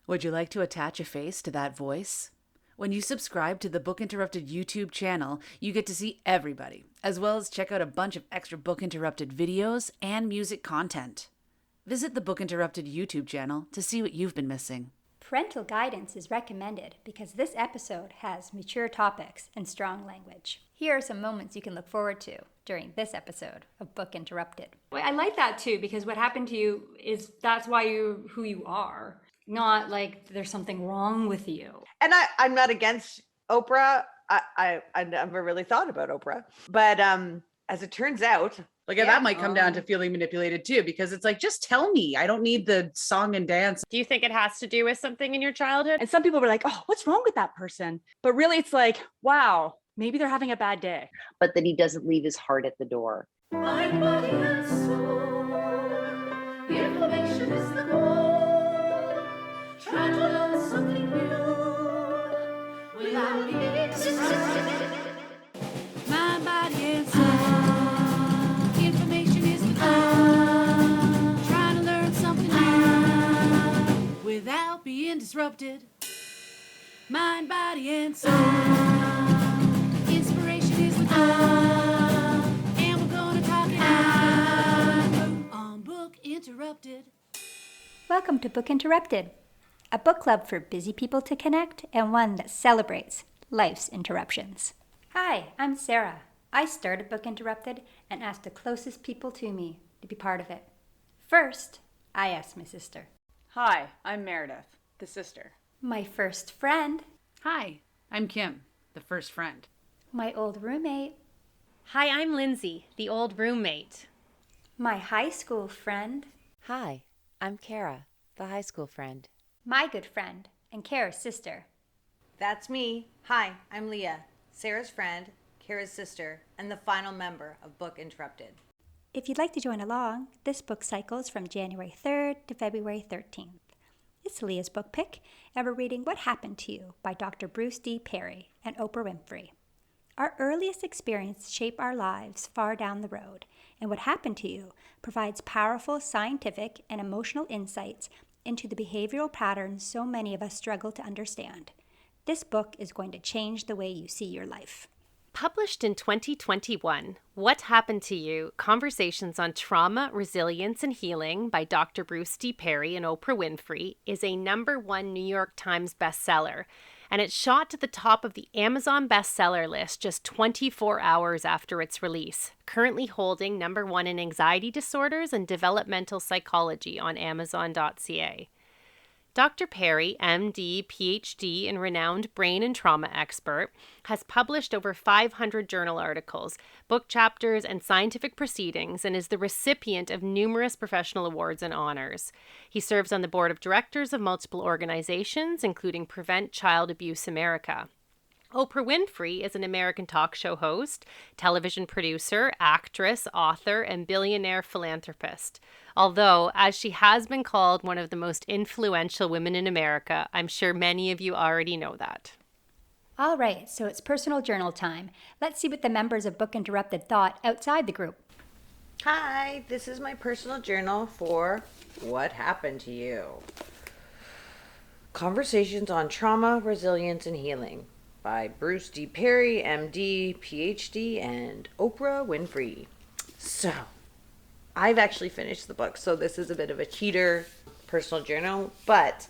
Would you like to attach a face to that voice? When you subscribe to the Book Interrupted YouTube channel, you get to see everybody, as well as check out a bunch of extra Book Interrupted videos and music content. Visit the Book Interrupted YouTube channel to see what you've been missing. Parental guidance is recommended because this episode has mature topics and strong language. Here are some moments you can look forward to during this episode of Book Interrupted. I like that too, because what happened to you is that's why you're who you are, not like there's something wrong with you. And I'm not against Oprah. I never really thought about Oprah, but as it turns out, That might come down to feeling manipulated too, because it's like, just tell me. I don't need the song and dance. Do you think it has to do with something in your childhood? And some people were like, oh, what's wrong with that person? But really, it's like, wow, maybe they're having a bad day. But that he doesn't leave his heart at the door. Mind, body, and soul. Information is the goal. Try to learn something new without being distracted. Mind, body, and soul. Information is the goal. Try to learn something new without being disrupted. Mind, body, and soul. Inspiration is the goal. And we're gonna talk it out on Book Interrupted. Welcome to Book Interrupted, a book club for busy people to connect and one that celebrates life's interruptions. Hi, I'm Sarah. I started Book Interrupted and asked the closest people to me to be part of it. First, I asked my sister. Hi, I'm Meredith, the sister. My first friend. Hi, I'm Kim, the first friend. My old roommate. Hi, I'm Lindsay, the old roommate. My high school friend. Hi, I'm Kara, the high school friend. My good friend and Kara's sister. that's me. Hi, I'm Leah, Sarah's friend, Kara's sister, and the final member of Book Interrupted. If you'd like to join along, this book cycles from January 3rd to February 13th. It's Leah's book pick, and we're reading What Happened to You by Dr. Bruce D. Perry and Oprah Winfrey. Our earliest experiences shape our lives far down the road, and What Happened to You provides powerful scientific and emotional insights into the behavioral patterns so many of us struggle to understand. This book is going to change the way you see your life. Published in 2021, What Happened to You? Conversations on Trauma, Resilience, and Healing by Dr. Bruce D. Perry and Oprah Winfrey is a #1 New York Times bestseller, and it shot to the top of the Amazon bestseller list just 24 hours after its release, currently holding #1 in anxiety disorders and developmental psychology on Amazon.ca. Dr. Perry, MD, PhD, and renowned brain and trauma expert, has published over 500 journal articles, book chapters, and scientific proceedings, and is the recipient of numerous professional awards and honors. He serves on the board of directors of multiple organizations, including Prevent Child Abuse America. Oprah Winfrey is an American talk show host, television producer, actress, author, and billionaire philanthropist. Although, as she has been called one of the most influential women in America, I'm sure many of you already know that. All right, so it's personal journal time. Let's see what the members of Book Interrupted thought outside the group. Hi, this is my personal journal for What Happened to You? Conversations on Trauma, Resilience, and Healing by Bruce D. Perry, MD, PhD, and Oprah Winfrey. So, I've actually finished the book, so this is a bit of a cheater personal journal, but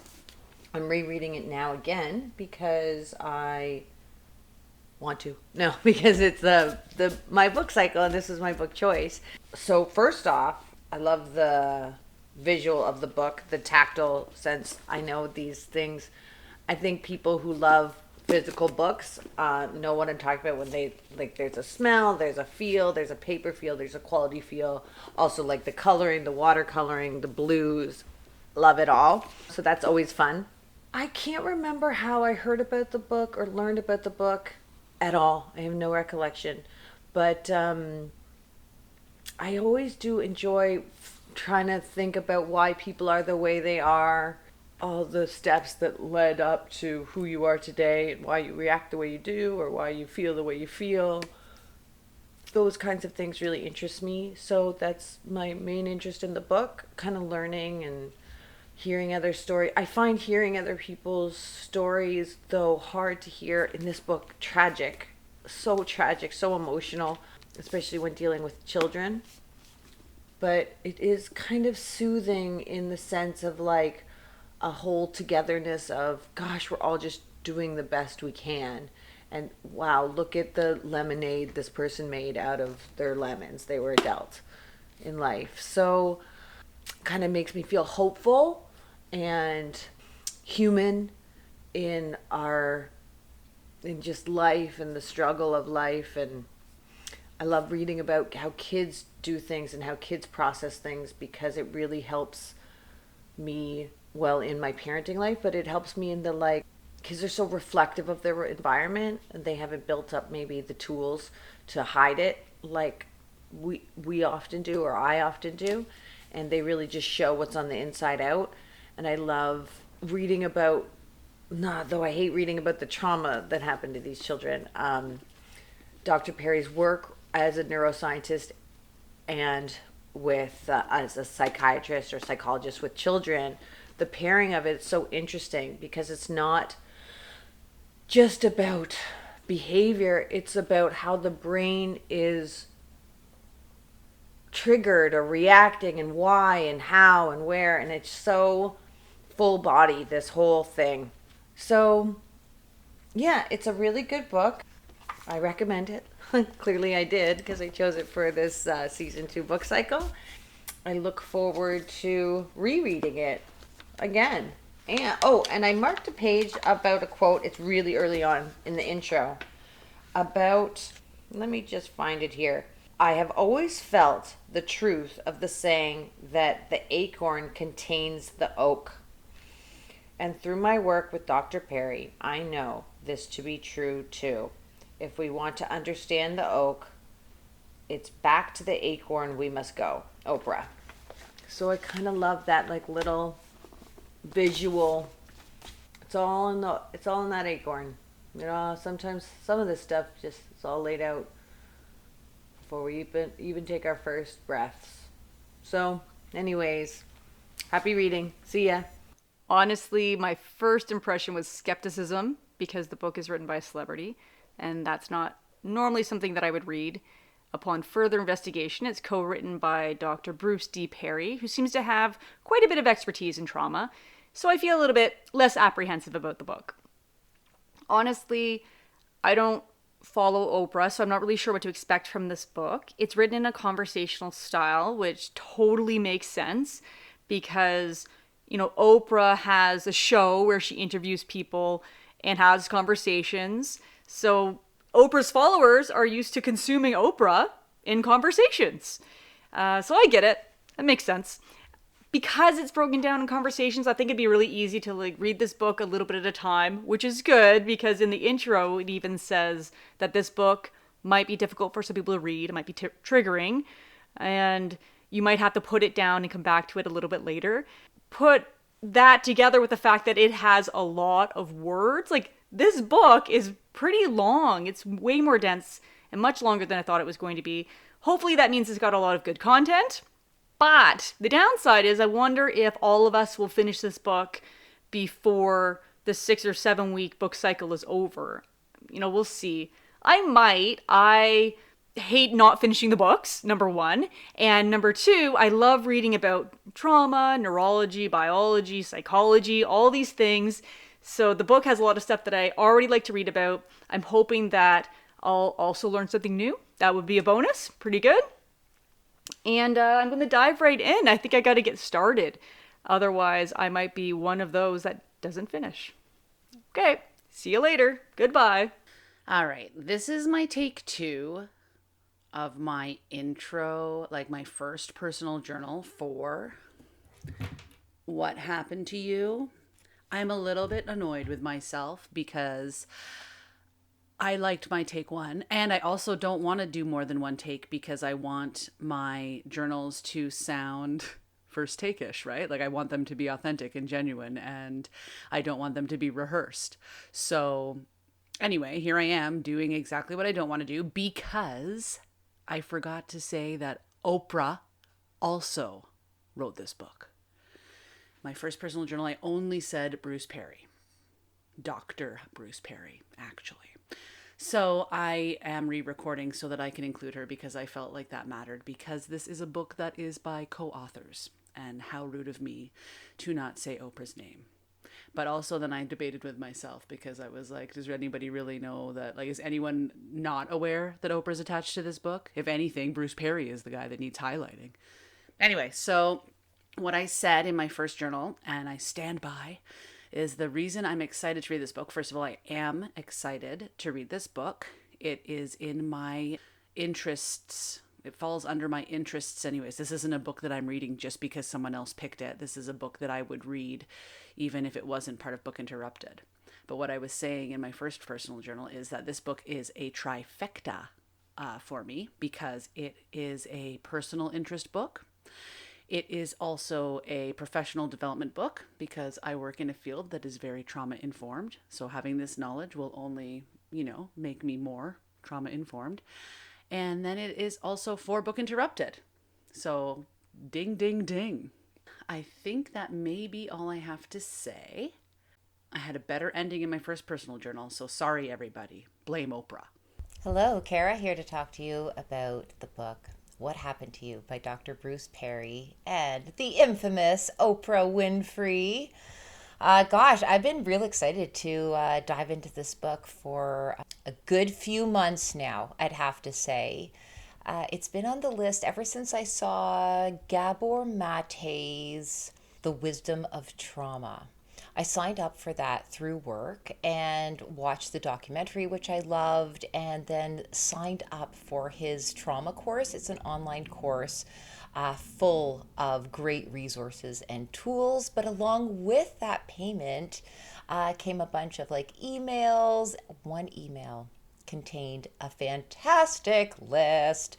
I'm rereading it now again because I want to. No, because it's my book cycle and this is my book choice. So first off, I love the visual of the book, the tactile sense. I know these things. I think people who love physical books know what I'm talking about when they, like, there's a smell, there's a feel, there's a paper feel, there's a quality feel. Also, like, the coloring, the watercoloring, the blues. Love it all. So that's always fun. I can't remember how I heard about the book or learned about the book at all. I have no recollection. But I always do enjoy trying to think about why people are the way they are, all the steps that led up to who you are today and why you react the way you do or why you feel the way you feel. Those kinds of things really interest me. So that's my main interest in the book, kind of learning and hearing other stories. I find hearing other people's stories, though, hard to hear. In this book, tragic, so emotional, especially when dealing with children. But it is kind of soothing in the sense of like a whole togetherness of, gosh, we're all just doing the best we can. And wow, look at the lemonade this person made out of their lemons they were dealt in life. So kind of makes me feel hopeful and human in just life and the struggle of life. And I love reading about how kids do things and how kids process things, because it really helps me, well, in my parenting life, but it helps me in the like, kids are so reflective of their environment and they haven't built up maybe the tools to hide it like we often do, or I often do, and they really just show what's on the inside out. And I love reading about, though I hate reading about the trauma that happened to these children. Dr. Perry's work as a neuroscientist and with as a psychiatrist or psychologist with children, the pairing of it is so interesting because it's not just about behavior, it's about how the brain is triggered or reacting and why and how and where, and it's so full body, this whole thing. So yeah, it's a really good book. I recommend it. Clearly I did, because I chose it for this season 2 book cycle. I look forward to rereading it again. And I marked a page about a quote. It's really early on in the intro about, let me just find it here. I have always felt the truth of the saying that the acorn contains the oak. And through my work with Dr. Perry, I know this to be true too. If we want to understand the oak, it's back to the acorn we must go. Oprah. So I kind of love that like little visual. It's all in that acorn. You know, sometimes some of this stuff just it's all laid out before we even take our first breaths. So, anyways, happy reading. See ya. Honestly, my first impression was skepticism because the book is written by a celebrity, and that's not normally something that I would read. Upon further investigation, it's co-written by Dr. Bruce D. Perry, who seems to have quite a bit of expertise in trauma, so I feel a little bit less apprehensive about the book. Honestly, I don't follow Oprah, so I'm not really sure what to expect from this book. It's written in a conversational style, which totally makes sense because, you know, Oprah has a show where she interviews people and has conversations. So Oprah's followers are used to consuming Oprah in conversations. So I get it. That makes sense. Because it's broken down in conversations, I think it'd be really easy to like read this book a little bit at a time, which is good because in the intro it even says that this book might be difficult for some people to read. It might be triggering, and you might have to put it down and come back to it a little bit later. Put that together with the fact that it has a lot of words. Like, this book is pretty long. It's way more dense and much longer than I thought it was going to be. Hopefully that means it's got a lot of good content. But the downside is I wonder if all of us will finish this book before the 6 or 7 week book cycle is over. You know, we'll see. I might. I hate not finishing the books, number one. And number two, I love reading about trauma, neurology, biology, psychology, all these things. So the book has a lot of stuff that I already like to read about. I'm hoping that I'll also learn something new. That would be a bonus. Pretty good. And I'm going to dive right in. I think I got to get started. Otherwise, I might be one of those that doesn't finish. Okay, see you later. Goodbye. All right, this is my take 2 of my intro, like my first personal journal for What Happened to You. I'm a little bit annoyed with myself because I liked my take 1, and I also don't want to do more than one take because I want my journals to sound first take-ish, right? Like I want them to be authentic and genuine, and I don't want them to be rehearsed. So anyway, here I am doing exactly what I don't want to do because I forgot to say that Oprah also wrote this book. my first personal journal, I only said Bruce Perry. Dr. Bruce Perry, actually. So I am re-recording so that I can include her because I felt like that mattered, because this is a book that is by co-authors, and how rude of me to not say Oprah's name. But also then I debated with myself because I was like, does anybody really know that, like, is anyone not aware that Oprah's attached to this book? If anything, Bruce Perry is the guy that needs highlighting. Anyway, so what I said in my first journal, and I stand by, is the reason I'm excited to read this book. First of all, I am excited to read this book. It is in my interests. It falls under my interests anyways. This isn't a book that I'm reading just because someone else picked it. This is a book that I would read even if it wasn't part of Book Interrupted. But what I was saying in my first personal journal is that this book is a trifecta for me, because it is a personal interest book. It is also a professional development book because I work in a field that is very trauma informed. So having this knowledge will only, make me more trauma informed. And then it is also for Book Interrupted. So ding, ding, ding. I think that may be all I have to say. I had a better ending in my first personal journal, so sorry everybody. Blame Oprah. Hello, Kara here to talk to you about the book What Happened to You by Dr. Bruce Perry and the infamous Oprah Winfrey. I've been real excited to dive into this book for a good few months now, I'd have to say. It's been on the list ever since I saw Gabor Mate's The Wisdom of Trauma. I signed up for that through work and watched the documentary, which I loved, and then signed up for his trauma course. It's an online course full of great resources and tools, but along with that payment came a bunch of emails. One email contained a fantastic list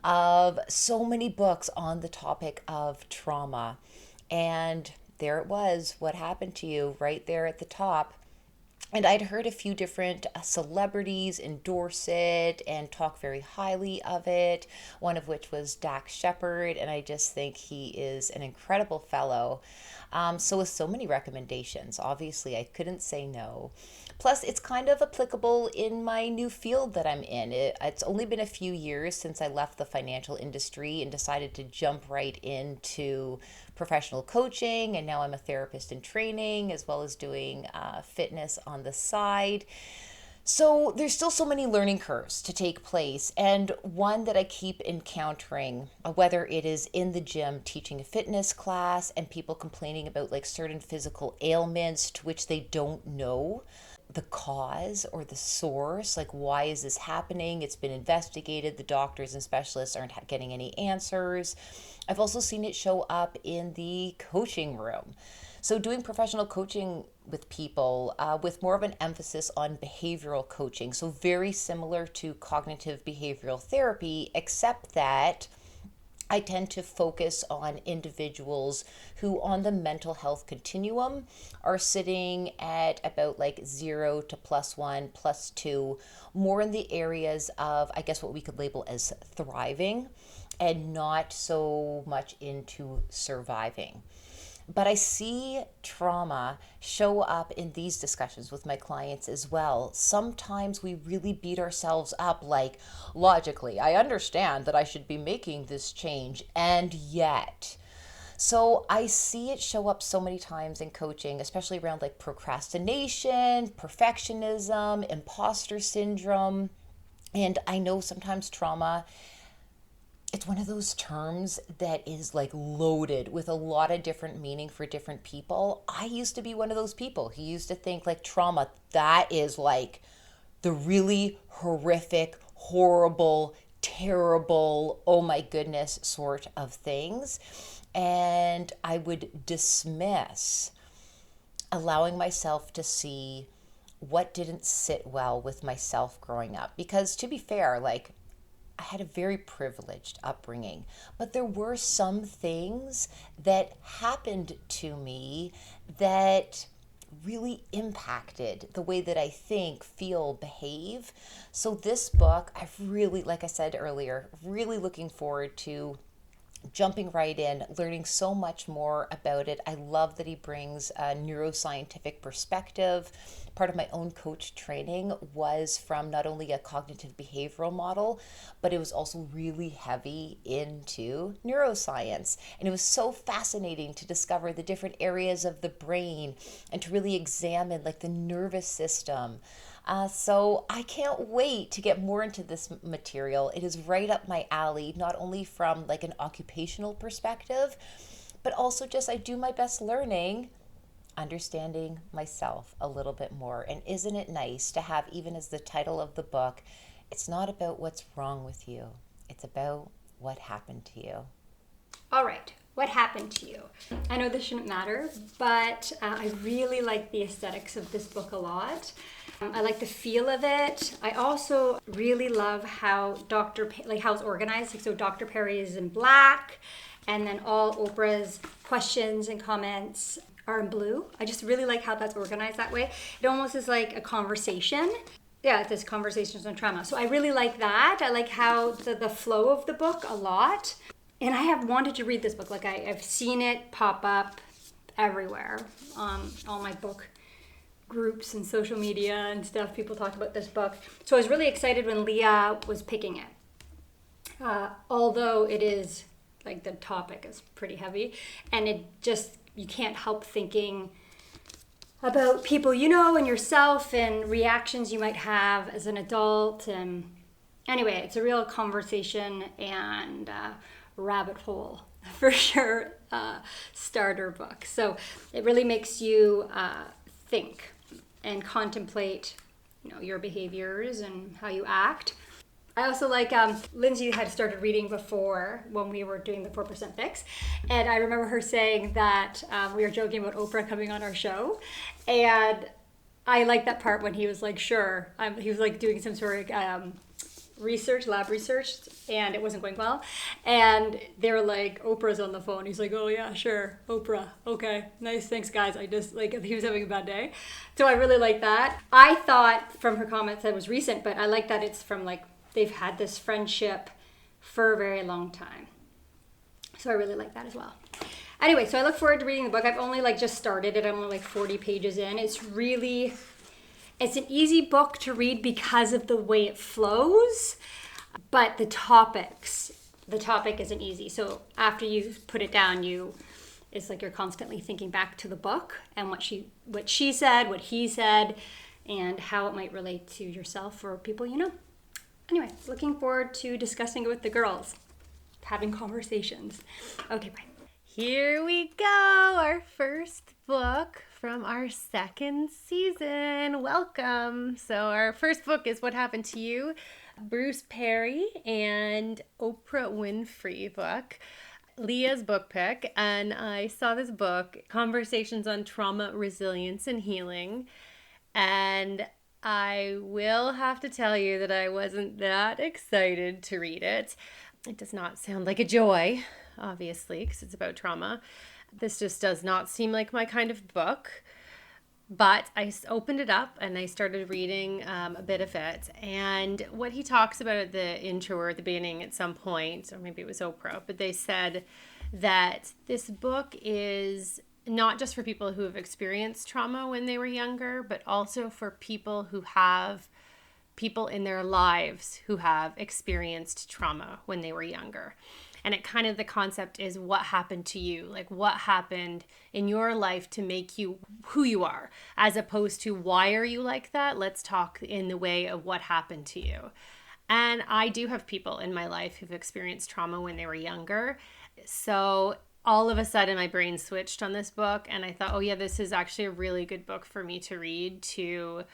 of so many books on the topic of trauma. And there it was, What Happened to You, right there at the top. And I'd heard a few different celebrities endorse it and talk very highly of it, one of which was Dax Shepard, and I just think he is an incredible fellow. So with so many recommendations, obviously I couldn't say no. Plus, it's kind of applicable in my new field that I'm in. It's only been a few years since I left the financial industry and decided to jump right into professional coaching, and now I'm a therapist in training as well as doing fitness on the side. So there's still so many learning curves to take place, and one that I keep encountering, whether it is in the gym teaching a fitness class and people complaining about certain physical ailments to which they don't know the cause or the source, why is this happening? It's been investigated. The doctors and specialists aren't getting any answers. I've also seen it show up in the coaching room. So doing professional coaching with people with more of an emphasis on behavioral coaching. So very similar to cognitive behavioral therapy, except that I tend to focus on individuals who on the mental health continuum are sitting at about 0 to +1, +2, more in the areas of, I guess, what we could label as thriving and not so much into surviving. But I see trauma show up in these discussions with my clients as well. Sometimes we really beat ourselves up logically, I understand that I should be making this change, and yet. So I see it show up so many times in coaching, especially around procrastination, perfectionism, imposter syndrome. And I know sometimes trauma, it's one of those terms that is loaded with a lot of different meaning for different people. I used to be one of those people who used to think trauma, that is the really horrific, horrible, terrible, oh my goodness sort of things. And I would dismiss allowing myself to see what didn't sit well with myself growing up. Because to be fair, I had a very privileged upbringing, but there were some things that happened to me that really impacted the way that I think, feel, behave. So this book, I've really, like I said earlier, really looking forward to jumping right in, learning so much more about it. I love that he brings a neuroscientific perspective. Part of my own coach training was from not only a cognitive behavioral model, but it was also really heavy into neuroscience. And it was so fascinating to discover the different areas of the brain and to really examine like the nervous system. So I can't wait to get more into this material. It is right up my alley, not only from like an occupational perspective, but also just I do my best learning, understanding myself a little bit more. And isn't it nice to have, even as the title of the book, it's not about what's wrong with you. It's about what happened to you. All right, what happened to you? I know this shouldn't matter, but I really like the aesthetics of this book a lot. I like the feel of it. I also really love how how it's organized. So Dr. Perry is in black, and then all Oprah's questions and comments are in blue. I just really like how that's organized that way. It almost is like a conversation. Yeah, it says Conversations on Trauma. So I really like that. I like how the flow of the book a lot. And I have wanted to read this book. Like I've seen it pop up everywhere, all my book groups and social media and stuff. People talk about this book. So I was really excited when Leah was picking it. Although it is, like the topic is pretty heavy. And it just, you can't help thinking about people you know and yourself and reactions you might have as an adult. And anyway, it's a real conversation and rabbit hole for sure, starter book. So it really makes you think and contemplate, your behaviors and how you act. I also like, Lindsay had started reading before when we were doing the 4% Fix. And I remember her saying that we were joking about Oprah coming on our show. And I like that part when he was like, sure. He was like doing some sort of lab research, and it wasn't going well. And they were like, Oprah's on the phone. He's like, oh yeah, sure, Oprah. Okay, nice, thanks guys. I just, like, he was having a bad day. So I really like that. I thought from her comments that it was recent, but I like that it's from like, they've had this friendship for a very long time. So I really like that as well. Anyway, so I look forward to reading the book. I've only just started it. I'm only 40 pages in. It's an easy book to read because of the way it flows, but the topic isn't easy. So after you put it down, it's like you're constantly thinking back to the book and what she said, what he said, and how it might relate to yourself or people you know. Anyway, looking forward to discussing it with the girls, having conversations. Okay, bye. Here we go, our first book from our second season. Welcome. So our first book is What Happened to You, Bruce Perry and Oprah Winfrey book. Leah's book pick, and I saw this book, Conversations on Trauma, Resilience, and Healing, and I will have to tell you that I wasn't that excited to read it. It does not sound like a joy, obviously, because it's about trauma. This just does not seem like my kind of book. But I opened it up and I started reading a bit of it. And what he talks about at the intro or at the beginning at some point, or maybe it was Oprah, but they said that this book is not just for people who have experienced trauma when they were younger, but also for people who have people in their lives who have experienced trauma when they were younger. And it kind of, the concept is what happened to you, like what happened in your life to make you who you are, as opposed to why are you like that? Let's talk in the way of what happened to you. And I do have people in my life who've experienced trauma when they were younger. So all of a sudden my brain switched on this book and I thought, oh yeah, this is actually a really good book for me to read, to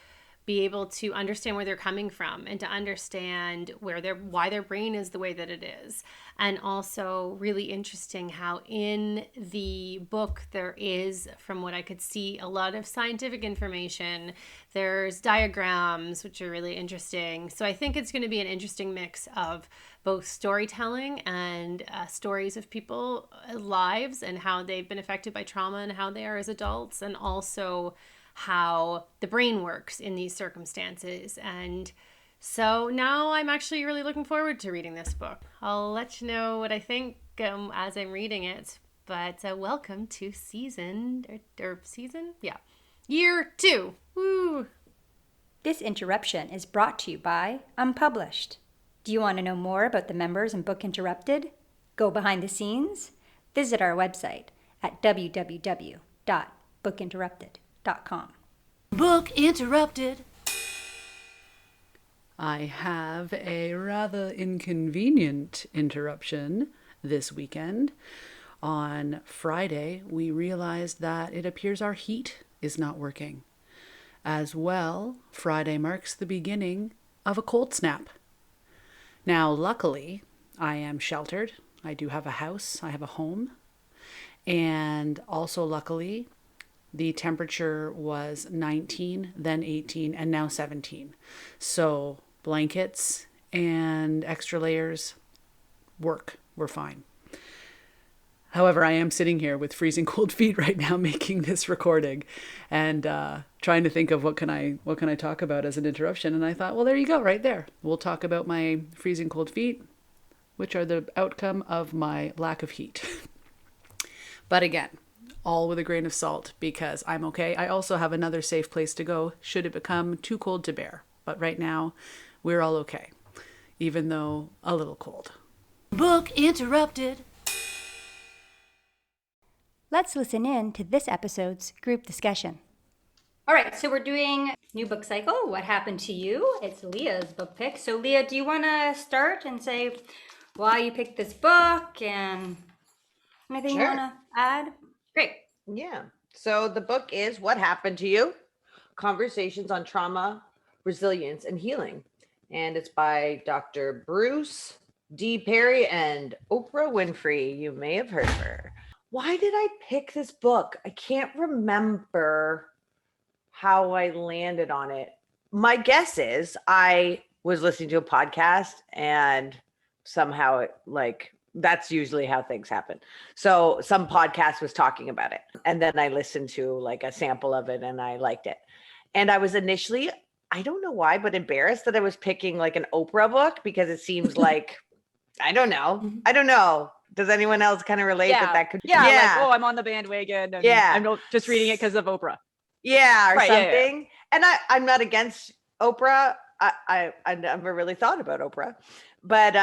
be able to understand where they're coming from and to understand why their brain is the way that it is. And also really interesting how in the book there is, from what I could see, a lot of scientific information. There's diagrams, which are really interesting. So I think it's going to be an interesting mix of both storytelling and stories of people's lives and how they've been affected by trauma and how they are as adults, and also how the brain works in these circumstances. And so now I'm actually really looking forward to reading this book. I'll let you know what I think as I'm reading it. But welcome to year 2. Woo! This interruption is brought to you by Unpublished. Do you want to know more about the members in Book Interrupted? Go behind the scenes? Visit our website at www.bookinterrupted.com. Book Interrupted. I have a rather inconvenient interruption this weekend. On Friday, we realized that it appears our heat is not working. As well, Friday marks the beginning of a cold snap. Now, luckily, I am sheltered. I do have a house. I have a home. And also, luckily, the temperature was 19, then 18, and now 17. So blankets and extra layers work. We're fine. However, I am sitting here with freezing cold feet right now making this recording and trying to think of what can I talk about as an interruption. And I thought, well, there you go, right there. We'll talk about my freezing cold feet, which are the outcome of my lack of heat. But again, all with a grain of salt because I'm okay. I also have another safe place to go should it become too cold to bear. But right now, we're all okay, even though a little cold. Book Interrupted. Let's listen in to this episode's group discussion. All right, so we're doing new book cycle. What happened to you? It's Leah's book pick. So Leah, do you want to start and say why you picked this book and anything you want to add? Great. Yeah. So the book is What Happened to You? Conversations on Trauma, Resilience, and Healing. And it's by Dr. Bruce D. Perry and Oprah Winfrey. You may have heard of her. Why did I pick this book? I can't remember how I landed on it. My guess is I was listening to a podcast and somehow it that's usually how things happen. So some podcast was talking about it. And then I listened to like a sample of it and I liked it. And I was initially, I don't know why, but embarrassed that I was picking like an Oprah book because it seems like, I don't know. Does anyone else kind of relate that could? Yeah. Like, oh, I'm on the bandwagon. And I'm just reading it because of Oprah. Yeah. Or right, something. Yeah. And I'm not against Oprah. I never really thought about Oprah, but,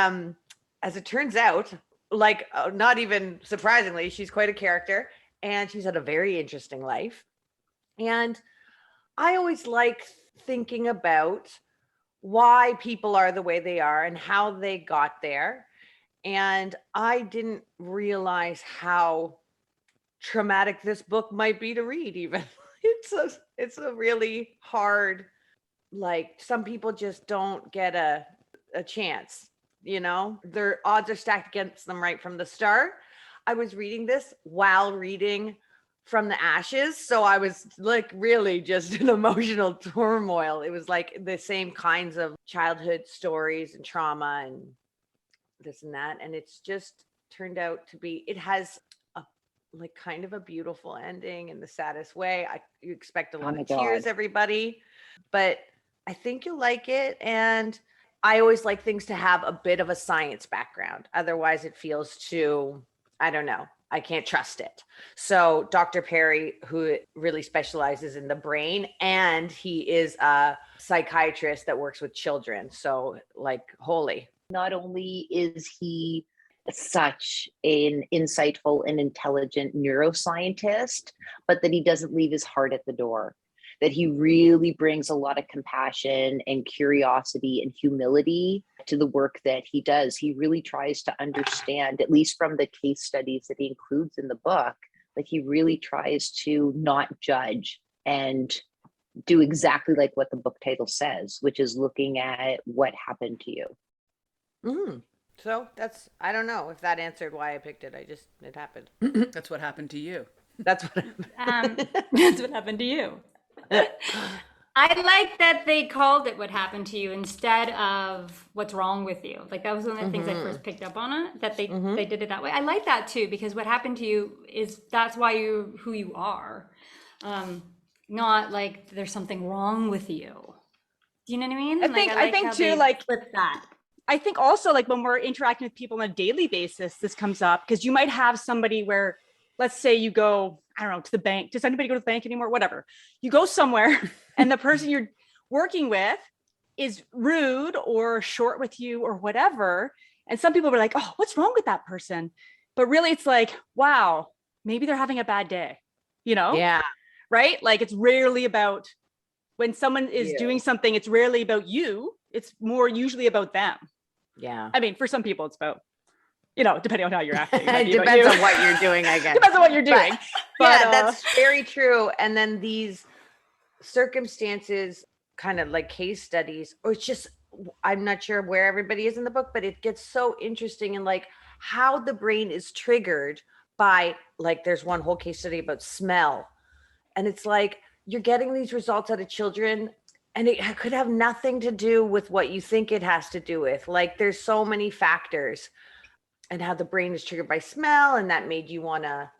as it turns out, not even surprisingly, she's quite a character and she's had a very interesting life. And I always like thinking about why people are the way they are and how they got there. And I didn't realize how traumatic this book might be to read even. It's a really hard, some people just don't get a chance. Their odds are stacked against them right from the start. I was reading this while reading From the Ashes. So I was really just in emotional turmoil. It was like the same kinds of childhood stories and trauma and this and that. And it's just turned out to be, it has a kind of a beautiful ending in the saddest way. You expect a lot of tears, everybody, but I think you'll like it. And I always like things to have a bit of a science background. Otherwise it feels too, I don't know. I can't trust it. So Dr. Perry, who really specializes in the brain, and he is a psychiatrist that works with children. So holy. Not only is he such an insightful and intelligent neuroscientist, but that he doesn't leave his heart at the door. That he really brings a lot of compassion and curiosity and humility to the work that he does. He really tries to understand, at least from the case studies that he includes in the book, he really tries to not judge and do exactly like what the book title says, which is looking at what happened to you. So I don't know if that answered why I picked it. It happened. That's what happened to you. That's what happened. That's what happened to you. I like that they called it What Happened to You instead of What's Wrong with You. That was one of the things I first picked up on it, that they did it that way. I like that too, because what happened to you that's why you're who you are. Not there's something wrong with you. Do you know what I mean? I think too, flip that. I think also like when we're interacting with people on a daily basis, this comes up because you might have somebody where, let's say you go, I don't know, to the bank. Does anybody go to the bank anymore? Whatever. You go somewhere and the person you're working with is rude or short with you or whatever. And some people were like, oh, what's wrong with that person? But really it's like, wow, maybe they're having a bad day, you know? Yeah. Right? Like it's rarely about when someone is doing something, it's rarely about you. It's more usually about them. Yeah. I mean, for some people it's about, you know, depending on how you're acting. It depends on what you're doing, I guess. Depends on what you're doing. But, yeah, that's very true. And then these circumstances, kind of like case studies, or it's just, I'm not sure where everybody is in the book, but it gets so interesting in like how the brain is triggered by, like, there's one whole case study about smell. And it's like, you're getting these results out of children and it could have nothing to do with what you think it has to do with. Like, there's so many factors, and how the brain is triggered by smell, and that made you want to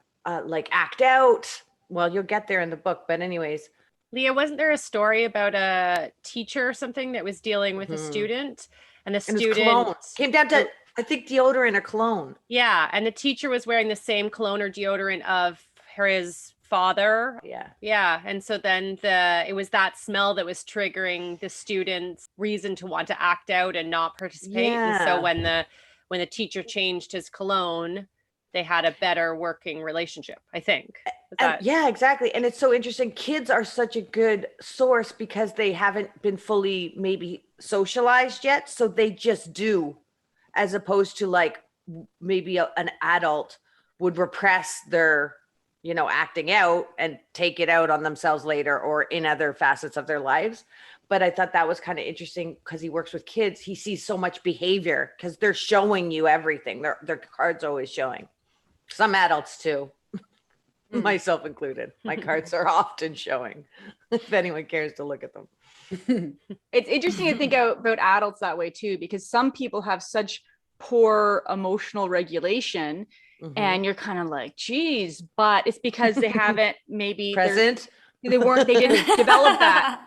like act out. Well, you'll get there in the book, but anyways. Leah, wasn't there a story about a teacher or something that was dealing with a student, and the student came down to, I think, deodorant or cologne. Yeah, and the teacher was wearing the same cologne or deodorant of his father. Yeah, and so then it was that smell that was triggering the student's reason to want to act out and not participate. And so when the teacher changed his cologne, they had a better working relationship, I think. Yeah, exactly. And it's so interesting. Kids are such a good source because they haven't been fully maybe socialized yet. So they just do, as opposed to like maybe an adult would repress their, you know, acting out and take it out on themselves later or in other facets of their lives. But I thought that was kind of interesting because he works with kids. He sees so much behavior because they're showing you everything. Their cards always showing. Some adults too, myself included. My cards are often showing if anyone cares to look at them. It's interesting to think about adults that way too, because some people have such poor emotional regulation. And you're kind of like, geez, but it's because they haven't maybe they didn't develop that.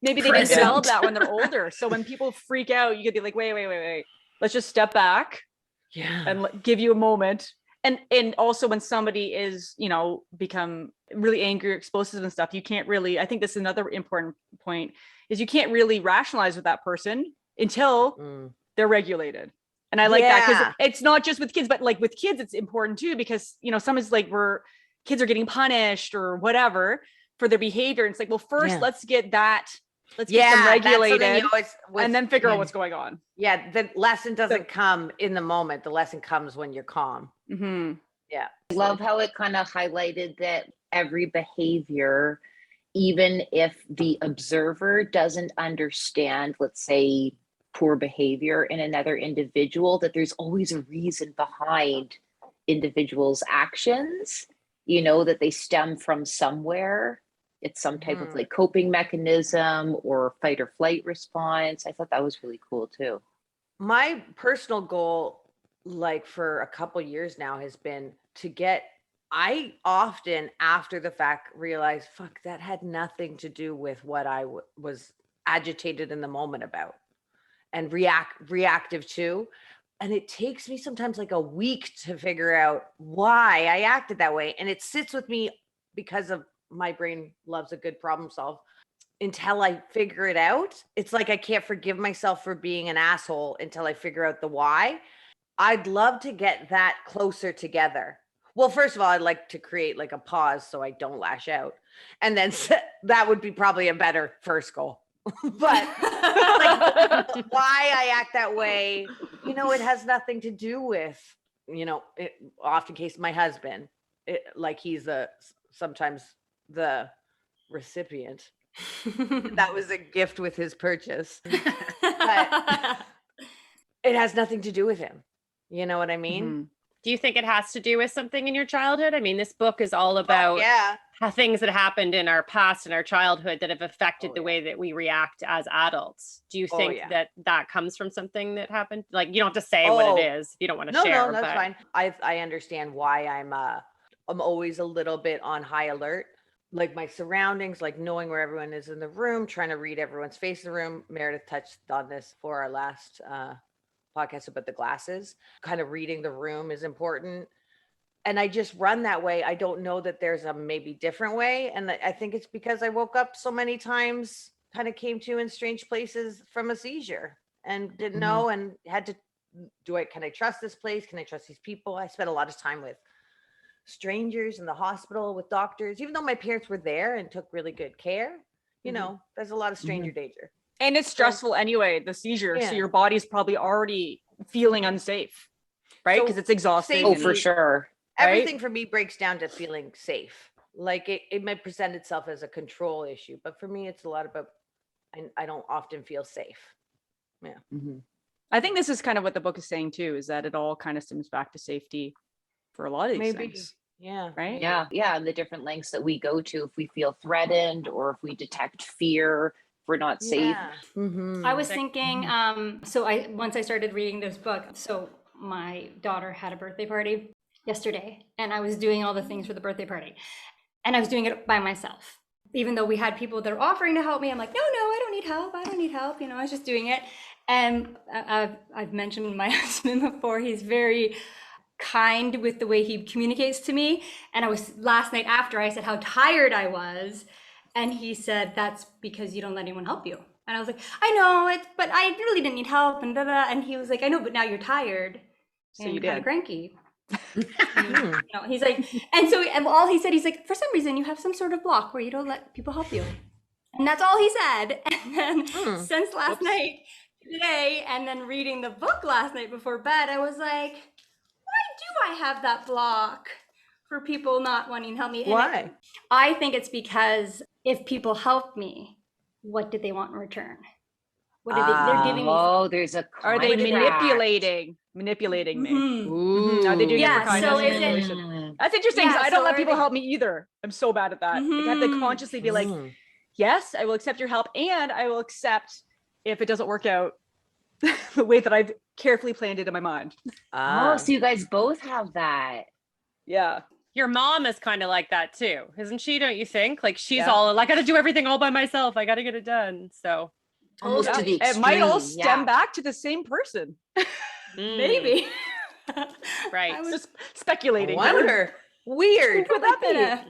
Maybe they didn't develop that when they're older. So when people freak out, you could be like, wait. Let's just step back and give you a moment. And also when somebody is, you know, become really angry or explosive and stuff, you can't really, I think this is another important point, is you can't really rationalize with that person until they're regulated. And I like that because it's not just with kids, but like with kids, it's important too, because, you know, some is like where kids are getting punished or whatever for their behavior. And it's like, well, first let's get them regulated and then figure out what's going on. Yeah. The lesson doesn't come in the moment. The lesson comes when you're calm. Yeah. I love how it kind of highlighted that every behavior, even if the observer doesn't understand, let's say, poor behavior in another individual, that there's always a reason behind individuals' actions, you know, that they stem from somewhere. It's some type of like coping mechanism or fight or flight response. I thought that was really cool too. My personal goal, like for a couple years now, has been to I often after the fact realize, fuck, that had nothing to do with what I was agitated in the moment about and reactive to. And it takes me sometimes like a week to figure out why I acted that way. And it sits with me because of my brain loves a good problem solve until I figure it out. It's like I can't forgive myself for being an asshole until I figure out the why. I'd love to get that closer together. Well, first of all, I'd like to create like a pause so I don't lash out. And then that would be probably a better first goal. But like, why I act that way, you know, it has nothing to do with, you know, often case my husband, like he's sometimes the recipient. That was a gift with his purchase. But it has nothing to do with him. You know what I mean? Do you think it has to do with something in your childhood? I mean, this book is all about how things that happened in our past and our childhood that have affected the way that we react as adults. Do you think that comes from something that happened? Like, you don't have to say what it is if you don't want to share. No, that's fine. I understand why I'm always a little bit on high alert. Like my surroundings, like knowing where everyone is in the room, trying to read everyone's face in the room. Meredith touched on this for our last podcast about the glasses, kind of reading the room is important. And I just run that way. I don't know that there's a maybe different way. And I think it's because I woke up so many times, kind of came to in strange places from a seizure and didn't know, and had to, can I trust this place? Can I trust these people? I spent a lot of time with strangers in the hospital, with doctors, even though my parents were there and took really good care, you know, there's a lot of stranger danger. And it's stressful anyway, the seizure. So your body's probably already feeling unsafe, right? Because it's exhausted. Oh, for sure. Everything for me breaks down to feeling safe. Like it might present itself as a control issue, but for me, it's a lot about, I don't often feel safe. Yeah. I think this is kind of what the book is saying too, is that it all kind of stems back to safety for a lot of these things. Yeah. Right. Yeah. Yeah. And the different lengths that we go to if we feel threatened or if we detect fear, if we're not safe. I was thinking, once I started reading this book, so my daughter had a birthday party yesterday, and I was doing all the things for the birthday party, and I was doing it by myself. Even though we had people that are offering to help me, I'm like, no, I don't need help. I don't need help. You know, I was just doing it. And I've mentioned my husband before. He's very kind with the way he communicates to me. And I was last night after I said how tired I was, and he said, that's because you don't let anyone help you. And I was like, I know it, but I really didn't need help. And and he was like, I know, but now you're tired. So and you kind did. of cranky. He's like, and all he said, he's like, for some reason you have some sort of block where you don't let people help you. And that's all he said. And then since last night, today, and then reading the book last night before bed, I was like, why do I have that block for people not wanting to help me? Why? I think it's because if people help me, what did they want in return? What did they're giving me? Oh, there's a Are they contract. manipulating me? Ooh. Are they doing it Yeah, for kindness so and is it- manipulation? That's interesting because Yeah, I don't so let are people they- help me either. I'm so bad at that. Like, I have to consciously be like, yes, I will accept your help, and I will accept if it doesn't work out the way that I've carefully planned it in my mind. Oh, so you guys both have that. Yeah. Your mom is kind of like that too, isn't she? Don't you think? Like she's all, I got to do everything all by myself. I got to get it done. So Almost to the it might all extreme, stem back to the same person. Maybe. Right. I was Just speculating. Wonder. Weird. Who would that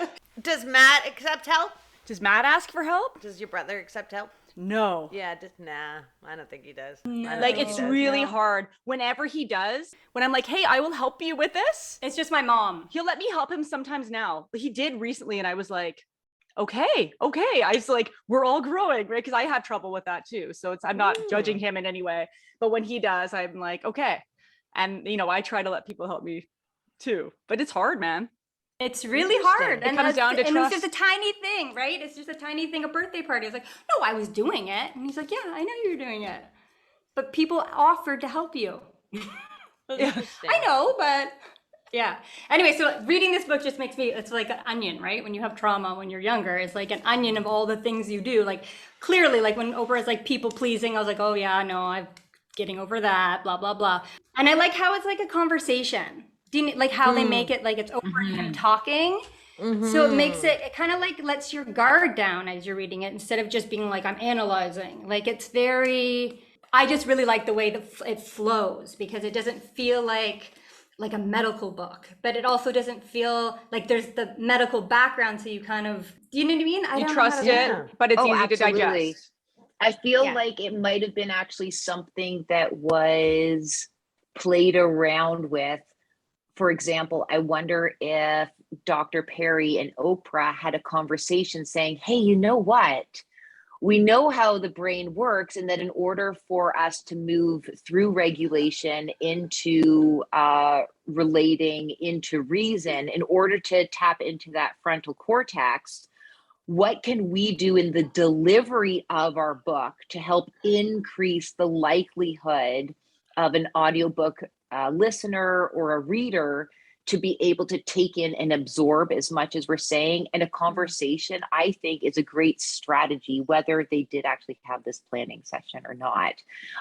be? Does Matt accept help? Does Matt ask for help? Does your brother accept help? No. Yeah, nah, I don't think he does. Like it's really hard. Whenever he does, when I'm like, hey, I will help you with this, It's just my mom. he'll let me help him sometimes now. He did recently, and I was like, okay. I was like, we're all growing, right? Because I have trouble with that too. So I'm not judging him in any way. But when he does, I'm like, okay. And I try to let people help me too. But it's hard, man. It's really hard. It comes down to and trust. it's just a tiny thing, right? It's just a tiny thing, a birthday party. I was like, no, I was doing it. And he's like, yeah, I know you were doing it. But people offered to help you. I know, but yeah. Anyway, so reading this book just makes me, it's like an onion, right? When you have trauma when you're younger, it's like an onion of all the things you do. Like clearly, like when Oprah is like people pleasing, I was like, oh yeah, no, I'm getting over that, blah, blah, blah. And I like how it's like a conversation. Like how they make it like it's Oprah and him talking. So it makes it kind of like lets your guard down as you're reading it instead of just being like, I'm analyzing. Like it's I just really like the way that it flows because it doesn't feel like a medical book, but it also doesn't feel like there's the medical background. So you kind of, do you know what I mean? I You don't know how trust to- it, but it's easy absolutely. to digest. I feel like it might have been actually something that was played around with. For example, I wonder if Dr. Perry and Oprah had a conversation saying, hey, you know what? We know how the brain works, and that in order for us to move through regulation into relating into reason, in order to tap into that frontal cortex, what can we do in the delivery of our book to help increase the likelihood of an audiobook listener or a reader to be able to take in and absorb as much as we're saying? And a conversation, I think, is a great strategy, whether they did actually have this planning session or not.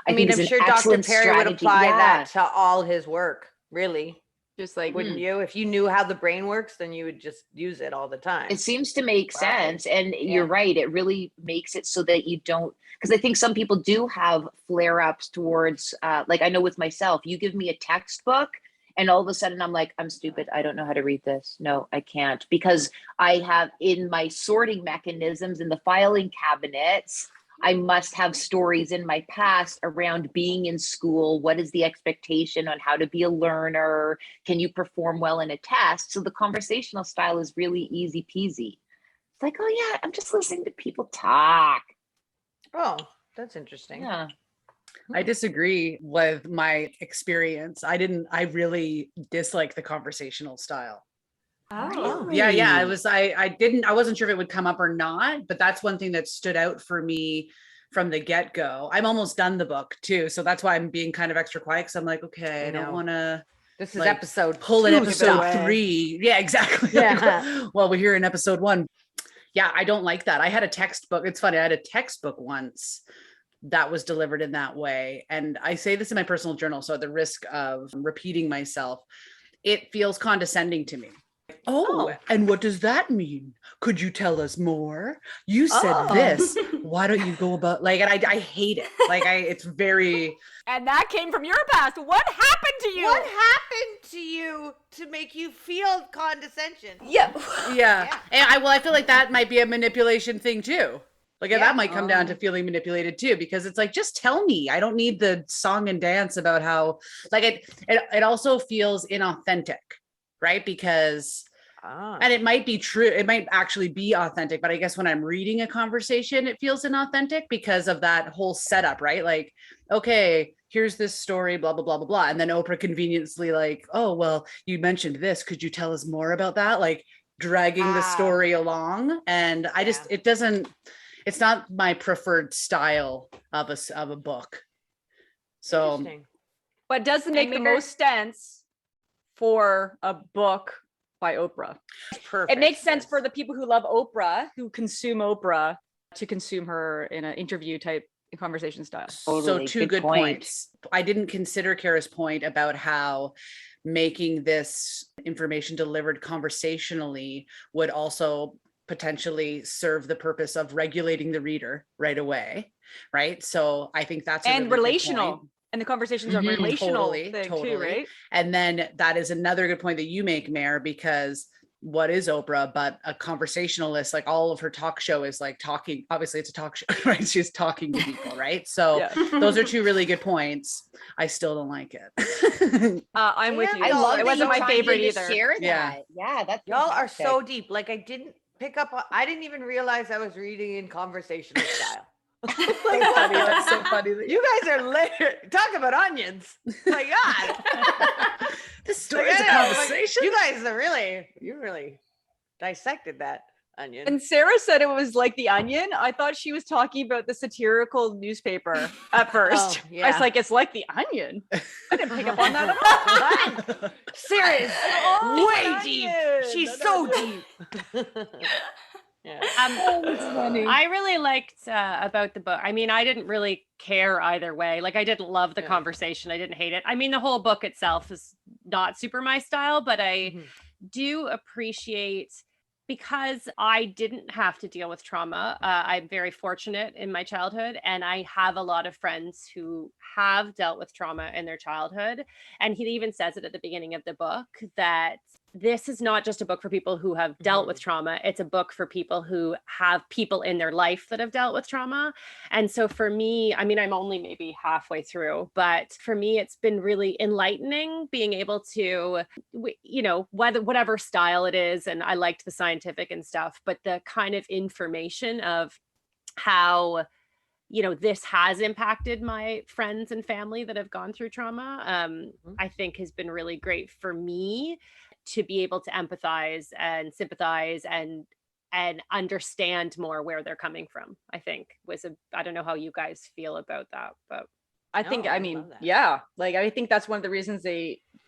I mean, think I'm it's sure an Dr. excellent Perry would strategy. apply Yeah. that to all his work, really. Just like Wouldn't you? If you knew how the brain works, then you would just use it all the time. It seems to make sense. And Yeah. you're right. It really makes it so that you don't, because I think some people do have flare ups towards, like I know with myself, you give me a textbook and all of a sudden I'm like, I'm stupid. I don't know how to read this. No, I can't. Because I have in my sorting mechanisms in the filing cabinets, I must have stories in my past around being in school. What is the expectation on how to be a learner? Can you perform well in a test? So the conversational style is really easy peasy. It's like, oh yeah, I'm just listening to people talk. Oh, that's interesting. Yeah. I disagree with my experience. I really dislike the conversational style. Oh. Yeah. I wasn't sure if it would come up or not, but that's one thing that stood out for me from the get-go. I'm almost done the book too. So that's why I'm being kind of extra quiet. Cause I'm like, okay, I don't want to. This is episode pull in 2, episode 3. Yeah, exactly. Yeah. Well, we're here in episode 1. Yeah, I don't like that. I had a textbook. It's funny. I had a textbook once that was delivered in that way. And I say this in my personal journal. So at the risk of repeating myself, it feels condescending to me. Oh, and what does that mean? Could you tell us more? You said this. Why don't you go about and I hate it. It's very. And that came from your past. What happened to you? What happened to you to make you feel condescension? Yeah. And I feel like that might be a manipulation thing too. That might come down to feeling manipulated too, because it's like, just tell me. I don't need the song and dance about how it also feels inauthentic, right? Because and it might be true. It might actually be authentic, but I guess when I'm reading a conversation, it feels inauthentic because of that whole setup, right? Like, okay, here's this story, blah, blah, blah, blah, blah. And then Oprah conveniently like, oh, well, you mentioned this. Could you tell us more about that? Like dragging the story along. And I just, it's not my preferred style of a book. So, but does it make the most sense for a book by Oprah? Perfect. It makes sense for the people who love Oprah, who consume Oprah, to consume her in an interview type conversation style. Totally. So 2 good points. I didn't consider Kara's point about how making this information delivered conversationally would also potentially serve the purpose of regulating the reader right away, right? So I think that's and really relational. And the conversations are relational thing too, right? And then that is another good point that you make, Mare, because what is Oprah but a conversationalist? Like all of her talk show is like talking. Obviously, it's a talk show, right? She's talking to people, right? So those are 2 really good points. I still don't like it. I'm with you. I love it wasn't my favorite either. Share that. Yeah, that's y'all are fantastic. so deep. Like I didn't pick up. I didn't even realize I was reading in conversational style. That's so funny. You guys are later. Talk about onions. My God. This story is a conversation. You guys are you really dissected that onion. And Sarah said it was like The Onion. I thought she was talking about the satirical newspaper at first. I was like, it's like The Onion. I didn't pick up on that at all. Serious. Way deep. She's so deep. Yeah. I really liked about the book. I mean, I didn't really care either way. Like, I didn't love the conversation. I didn't hate it. I mean, the whole book itself is not super my style, but I do appreciate, because I didn't have to deal with trauma. I'm very fortunate in my childhood, and I have a lot of friends who have dealt with trauma in their childhood. And he even says it at the beginning of the book that this is not just a book for people who have dealt with trauma. It's a book for people who have people in their life that have dealt with trauma. And so for me, I mean, I'm only maybe halfway through, but for me, it's been really enlightening being able to, whatever style it is. And I liked the scientific and stuff, but the kind of information of how, this has impacted my friends and family that have gone through trauma, I think has been really great for me to be able to empathize and sympathize and understand more where they're coming from. I think I don't know how you guys feel about that, but I think I think that's one of the reasons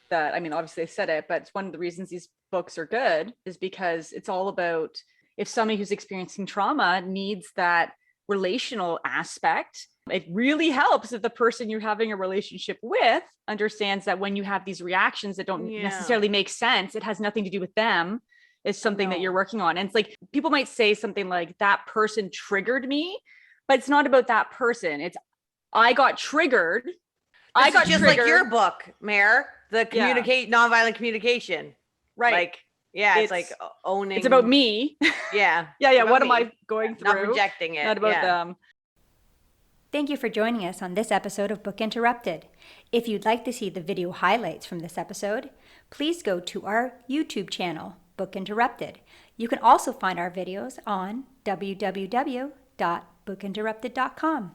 obviously they said it, but it's one of the reasons these books are good is because it's all about if somebody who's experiencing trauma needs that relational aspect It really helps if the person you're having a relationship with understands that when you have these reactions that don't necessarily make sense, it has nothing to do with them. It's something that you're working on. And it's like, people might say something like, that person triggered me, but it's not about that person. It's, I got triggered. I got just triggered. Like your book, Mare, the nonviolent communication. Right. Like, it's like owning. It's about me. Yeah. What am I going through? Not projecting it. Not about them. Thank you for joining us on this episode of Book Interrupted. If you'd like to see the video highlights from this episode, please go to our YouTube channel, Book Interrupted. You can also find our videos on www.bookinterrupted.com.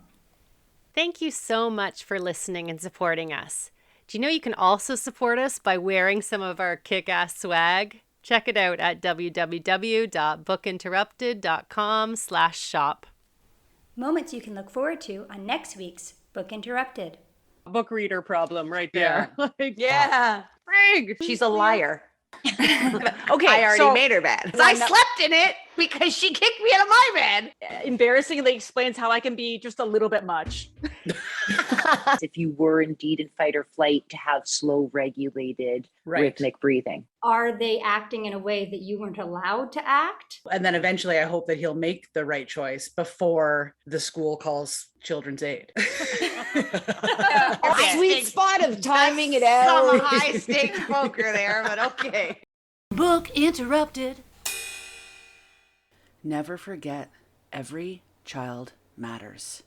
Thank you so much for listening and supporting us. Do you know you can also support us by wearing some of our kick-ass swag? Check it out at www.bookinterrupted.com/shop. Moments you can look forward to on next week's Book Interrupted. Book reader problem right there. Frig. She's a liar. Okay, I already made her bed. I slept in it because she kicked me out of my bed. Embarrassingly explains how I can be just a little bit much. If you were indeed in fight or flight, to have slow, regulated, rhythmic breathing. Are they acting in a way that you weren't allowed to act? And then eventually I hope that he'll make the right choice before the school calls children's aid. Sweet spot of timing it out. Some high stakes poker there, but okay. Book Interrupted. Never forget, every child matters.